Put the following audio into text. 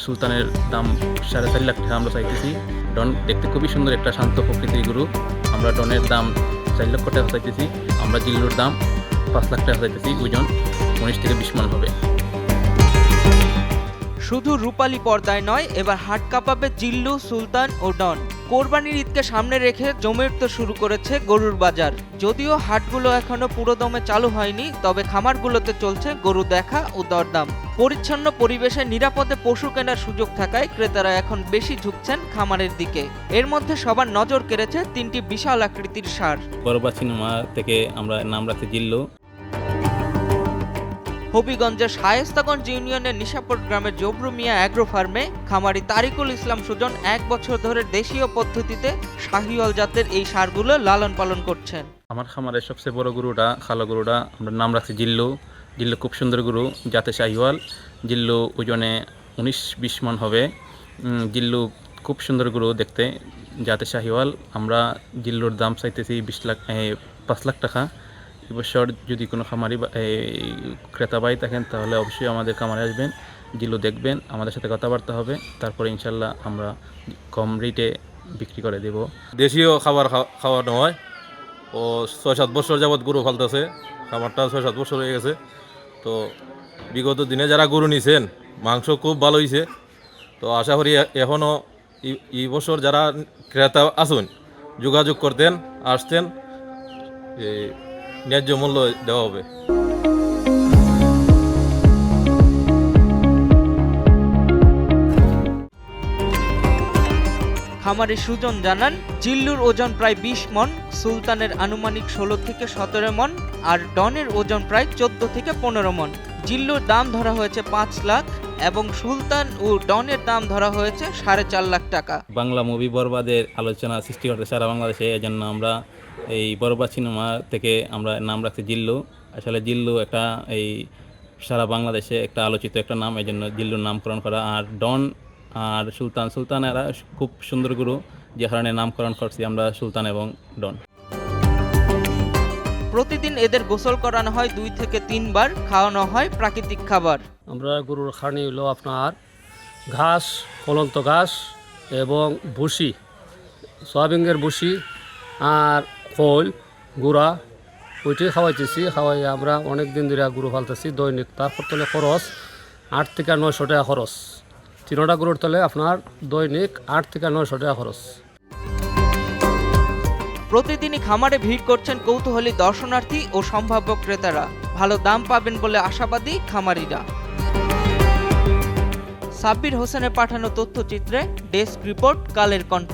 সুলতানের দাম 4.5 লাখ টাকা আমরা চাইতেছি। ডন দেখতে খুবই সুন্দর একটা শান্ত প্রকৃতির গরু। আমরা ডনের দাম 4 লক্ষ টাকা চাইতেছি। আমরা জিল্লুর দাম 5 লাখ টাকা চাইতেছি। ওজন 19 থেকে 20 মণ হবে। শুধু রূপালী পর্দায় নয়, এবার হাট কাঁপাবে জিল্লু, সুলতান ও ডন। কোরবানির ঈদকে সামনে রেখে জমে উঠতে শুরু করেছে গরুর বাজার। যদিও হাটগুলো এখনো পুরোদমে চালু হয়নি, তবে খামারগুলোতে চলছে গরু দেখা ও দরদাম। পরিচ্ছন্ন পরিবেশে নিরাপদে পশু কেনার সুযোগ থাকায় ক্রেতারা এখন বেশি ঝুঁকছেন খামারের দিকে। এর মধ্যে সবার নজর কেড়েছে 3টি বিশাল আকৃতির ষাঁড়। বড়বাছি নোয়া থেকে আমরা নাম রাখছি জিল্লু। হবিগঞ্জের শায়েস্তাগঞ্জ ইউনিয়নের নিশাপুর গ্রামের জবরু মিয়া অ্যাগ্রো ফার্মে খামারি তারিকুল ইসলাম সুজন 1 বছর ধরে দেশীয় পদ্ধতিতে শাহিওয়াল জাতের এই ষাঁড়গুলো লালন পালন করছেন। আমার খামারের সবচেয়ে বড় গরুটা, খালো গরুটা, আমরা নাম রাখছি জিল্লু। জিল্লু খুব সুন্দর গরু, জাতে শাহিওয়াল। জিল্লু ওজনে 19-20 মণ হবে। জিল্লু খুব সুন্দর গরু দেখতে, জাতে শাহিওয়াল। আমরা জিল্লুর দাম চাইতেছি 5 লাখ টাকা। এবছর যদি কোনো খামারি ক্রেতা বাই থাকেন তাহলে অবশ্যই আমাদের খামারে আসবেন, জিল্লু দেখবেন, আমাদের সাথে কথাবার্তা হবে, তারপরে ইনশাল্লাহ আমরা কম রেটে বিক্রি করে দেব। দেশীয় খাবার খাওয়ানো হয়। ও 6-7 বছর যাবৎ গরু ফালতেছে। খামারটা 6-7 বছর হয়ে গেছে। তো বিগত দিনে যারা গরু নিছেন, মাংস খুব ভালো হয়েছে। তো আশা করি এখনও এই বছর যারা ক্রেতা আসুন, যোগাযোগ করতেন, আসতেন, ন্যায্য মূল্য দেওয়া হবে। খামারি সুজন জানান, জিল্লুর ওজন প্রায় 20 মণ, সুলতানের আনুমানিক 16 থেকে 17 মণ আর ডনের ওজন প্রায় 14 থেকে 15 মণ। জিল্লুর দাম ধরা হয়েছে 5 লাখ এবং সুলতান ও ডনের দাম ধরা হয়েছে 4.5 লাখ টাকা। বাংলা মুভি বরবাদের আলোচনা সৃষ্টি করতে সারা বাংলাদেশে, এজন্য আমরা এই বরবাদ সিনেমা থেকে আমরা নাম রাখছি জিল্লু। আসলে জিল্লু একটা এই সারা বাংলাদেশে একটা আলোচিত একটা নাম, এই জন্য জিল্লুর নামকরণ করা। আর ডন আর সুলতান এরা খুব সুন্দর গরু, যে কারণে নামকরণ করছি আমরা সুলতান এবং ডন। প্রতিদিন এদের গোসল করানো হয় 2 থেকে 3 বার, খাওয়ানো হয় প্রাকৃতিক খাবার। আমরা গরুর খানি হলো আপনার ঘাস, ফলন্ত ঘাস এবং ভুসি, সয়াবিনের ভুসি আর খোল গুঁড়া, ওইটি খাওয়াইতেছি। খাওয়াই আমরা অনেক দিন ধরে গরু ফালতেছি। দৈনিক তারপর তলে খরচ 8 থেকে 900 টাকা খরচ। 3টা গরুর তলে আপনার দৈনিক 8 থেকে 900 টাকা খরচ। প্রতিদিনই খামারে ভিড় করছেন কৌতূহলী দর্শনার্থী ও সম্ভাব্য ক্রেতারা। ভালো দাম পাবেন বলে আশাবাদী খামারিরা। সাব্বির হোসেনের পাঠানো তথ্যচিত্রে ডেস্ক রিপোর্ট, কালের কণ্ঠ।